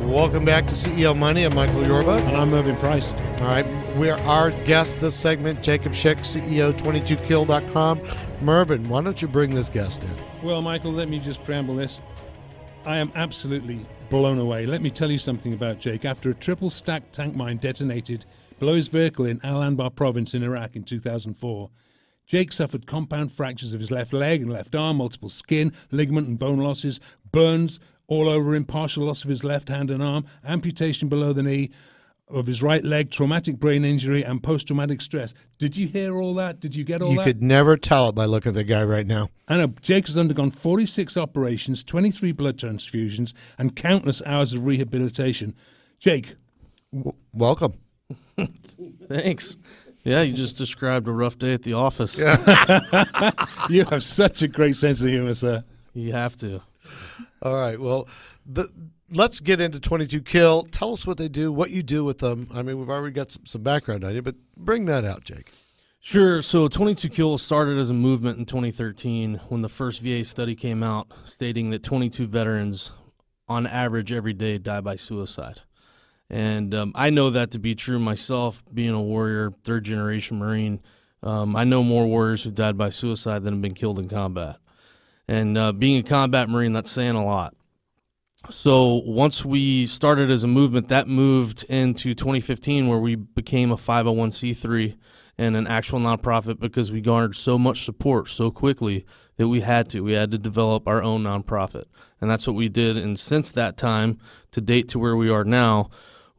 Welcome back to CEO Money. I'm Michael Yorba. And I'm Mervyn Price. All right, we're our guest this segment, Jacob Schick, CEO 22kill.com. Mervyn, why don't you bring this guest in? Well, Michael, let me just preamble this. I am absolutely blown away. Let me tell you something about Jake. After a triple-stacked tank mine detonated below his vehicle in Al Anbar province in Iraq in 2004, Jake suffered compound fractures of his left leg and left arm, multiple skin, ligament and bone losses, burns all over him, partial loss of his left hand and arm, amputation below the knee of his right leg, traumatic brain injury, and post-traumatic stress. Did you hear all that? Did you get all that? You could never tell it by looking at the guy right now. I know. Jake has undergone 46 operations, 23 blood transfusions, and countless hours of rehabilitation. Jake. Welcome. Thanks. Yeah, you just described a rough day at the office. Yeah. You have such a great sense of humor, sir. You have to. All right. Well, let's get into 22kill. Tell us what they do, what you do with them. I mean, we've already got some background on you, but bring that out, Jake. Sure. So 22kill started as a movement in 2013 when the first VA study came out stating that 22 veterans on average every day die by suicide. And I know that to be true myself, being a warrior, third-generation Marine. I know more warriors who've died by suicide than have been killed in combat. And being a combat Marine, that's saying a lot. So once we started as a movement, that moved into 2015 where we became a 501c3 and an actual nonprofit because we garnered so much support so quickly that we had to develop our own nonprofit. And that's what we did. And since that time to date to where we are now,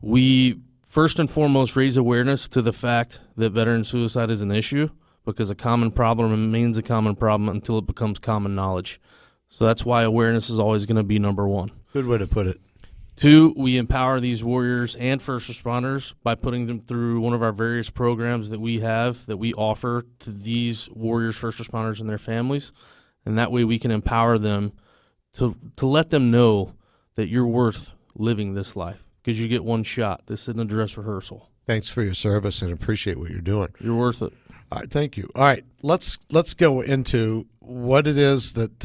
we first and foremost raise awareness to the fact that veteran suicide is an issue because a common problem remains a common problem until it becomes common knowledge. So that's why awareness is always going to be number one. Good way to put it. Two, we empower these warriors and first responders by putting them through one of our various programs that we have that we offer to these warriors, first responders, and their families. And that way we can empower them to let them know that you're worth living this life because you get one shot. This isn't a dress rehearsal. Thanks for your service and appreciate what you're doing. You're worth it. All right, thank you. All right, let's go into what it is that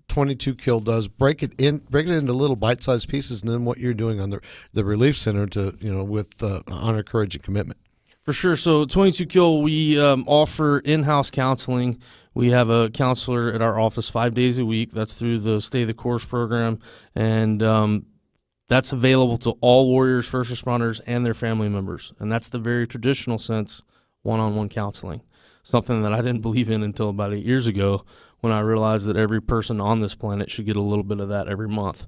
22kill does. Break it into little bite-sized pieces, and then what you're doing on the relief center to with honor, courage, and commitment. For sure. So 22kill, we offer in-house counseling. We have a counselor at our office 5 days a week. That's through the Stay the Course program, and that's available to all warriors, first responders, and their family members. And that's the very traditional sense, one-on-one counseling, something that I didn't believe in until about 8 years ago when I realized that every person on this planet should get a little bit of that every month.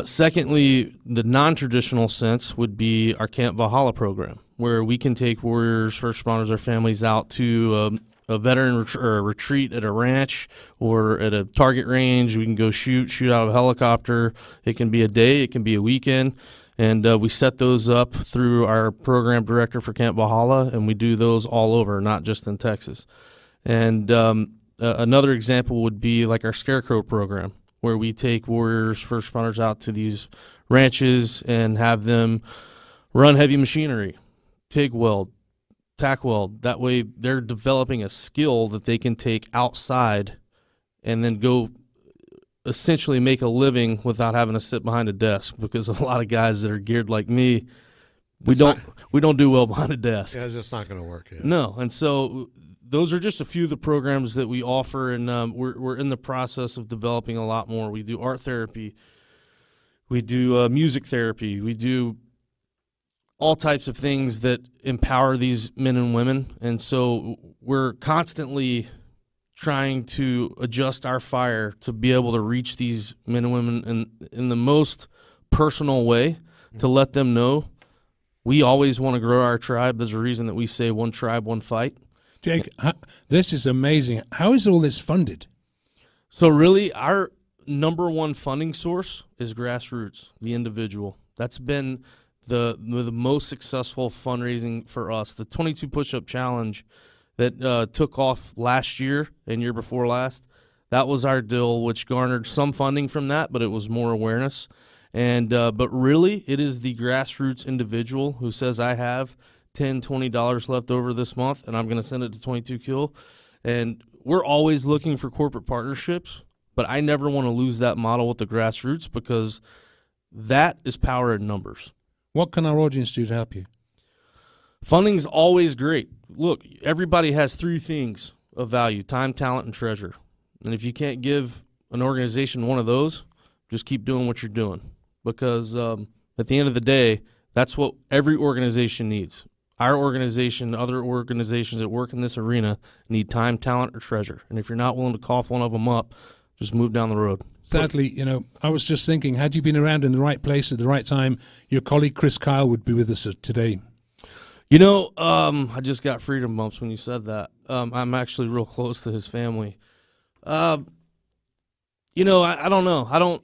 Secondly, the non-traditional sense would be our Camp Valhalla program, where we can take warriors, first responders, their families out to a veteran retreat at a ranch or at a target range. We can go shoot out of a helicopter. It can be a day, it can be a weekend. And we set those up through our program director for Camp Valhalla, and we do those all over, not just in Texas. And another example would be like our Scarecrow program, where we take warriors, first responders out to these ranches and have them run heavy machinery, TIG weld, tack weld. That way they're developing a skill that they can take outside and then go essentially make a living without having to sit behind a desk, because a lot of guys that are geared like me, we don't do well behind a desk. Yeah, it's just not going to work. Yeah. No, and so those are just a few of the programs that we offer, and we're in the process of developing a lot more. We do art therapy, we do music therapy, we do all types of things that empower these men and women, and so we're constantly trying to adjust our fire to be able to reach these men and women in the most personal way, to let them know we always want to grow our tribe. There's a reason that we say one tribe, one fight. Jake, this is amazing. How is all this funded? So really, our number one funding source is grassroots, the individual. That's been the most successful fundraising for us. The 22 Push-Up Challenge that took off last year and year before last, that was our deal, which garnered some funding from that, but it was more awareness. And but really, it is the grassroots individual who says, I have $10, $20 left over this month, and I'm going to send it to 22kill. And we're always looking for corporate partnerships, but I never want to lose that model with the grassroots, because That is power in numbers. What can our audience do to help you? Funding's always great. Look, everybody has three things of value: time, talent, and treasure. And if you can't give an organization one of those, just keep doing what you're doing. Because at the end of the day, that's what every organization needs. Our organization, other organizations that work in this arena need time, talent, or treasure. And if you're not willing to cough one of them up, just move down the road. Sadly, I was just thinking, had you been around in the right place at the right time, your colleague Chris Kyle would be with us today. I just got freedom bumps when you said that. I'm actually real close to his family. I don't know.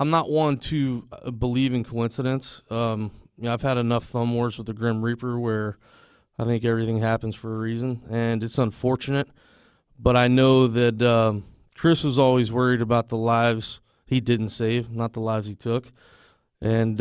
I'm not one to believe in coincidence. I've had enough thumb wars with the Grim Reaper where I think everything happens for a reason, and it's unfortunate. But I know that Chris was always worried about the lives he didn't save, not the lives he took. And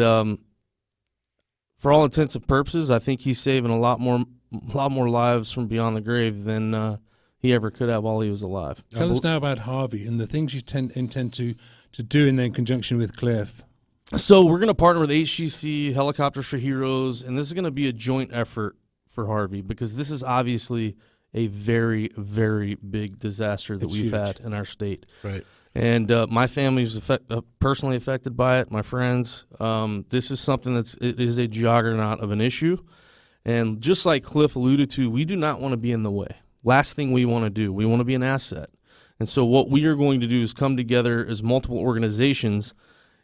for all intents and purposes, I think he's saving a lot more lives from beyond the grave than he ever could have while he was alive. Tell us now about Harvey and the things you intend to do in conjunction with Cliff. So we're going to partner with HGC, Helicopters for Heroes, and this is going to be a joint effort for Harvey because this is obviously a very, very big disaster that we've had in our state. Right. And my family's personally affected by it, my friends. This is something it is a juggernaut of an issue. And just like Cliff alluded to, we do not want to be in the way. Last thing we want to do, we want to be an asset. And so what we are going to do is come together as multiple organizations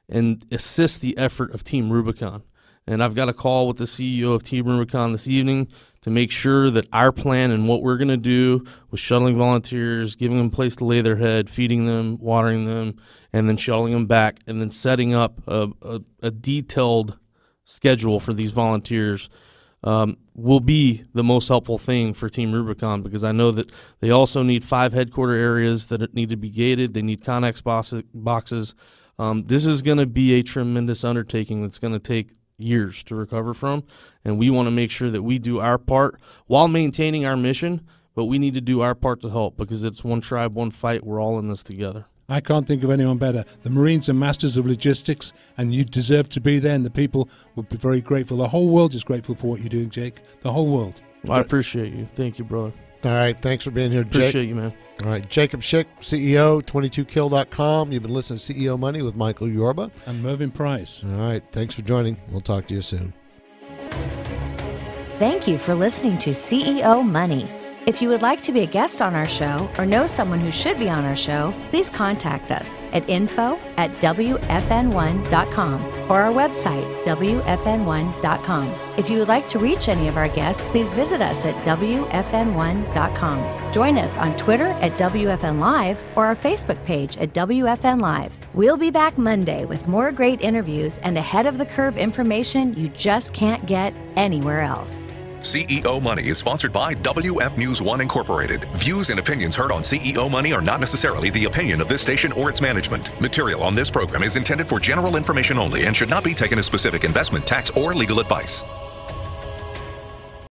and assist the effort of Team Rubicon. And I've got a call with the CEO of Team Rubicon this evening to make sure that our plan and what we're going to do with shuttling volunteers, giving them a place to lay their head, feeding them, watering them, and then shuttling them back, and then setting up a detailed schedule for these volunteers will be the most helpful thing for Team Rubicon, because I know that they also need 5 headquarter areas that need to be gated. They need Connex boxes. This is going to be a tremendous undertaking that's going to take years to recover from, and we want to make sure that we do our part while maintaining our mission, but we need to do our part to help because it's one tribe, one fight. We're all in this together. I can't think of anyone better. The Marines are masters of logistics, and you deserve to be there, and the people will be very grateful. The whole world is grateful for what you're doing, Jake. The whole world. Well, I appreciate you. Thank you, brother. All right, thanks for being here, Jake. Appreciate you, man. All right, Jacob Schick, CEO, 22kill.com. You've been listening to CEO Money with Michael Yorba. And Mervyn Price. All right, thanks for joining. We'll talk to you soon. Thank you for listening to CEO Money. If you would like to be a guest on our show or know someone who should be on our show, please contact us at info@wfn1.com or our website, wfn1.com. If you would like to reach any of our guests, please visit us at wfn1.com. Join us on Twitter at WFN Live or our Facebook page at WFN Live. We'll be back Monday with more great interviews and ahead-of-the-curve information you just can't get anywhere else. CEO Money is sponsored by WF News 1 Incorporated. Views and opinions heard on CEO Money are not necessarily the opinion of this station or its management. Material on this program is intended for general information only and should not be taken as specific investment, tax, or legal advice.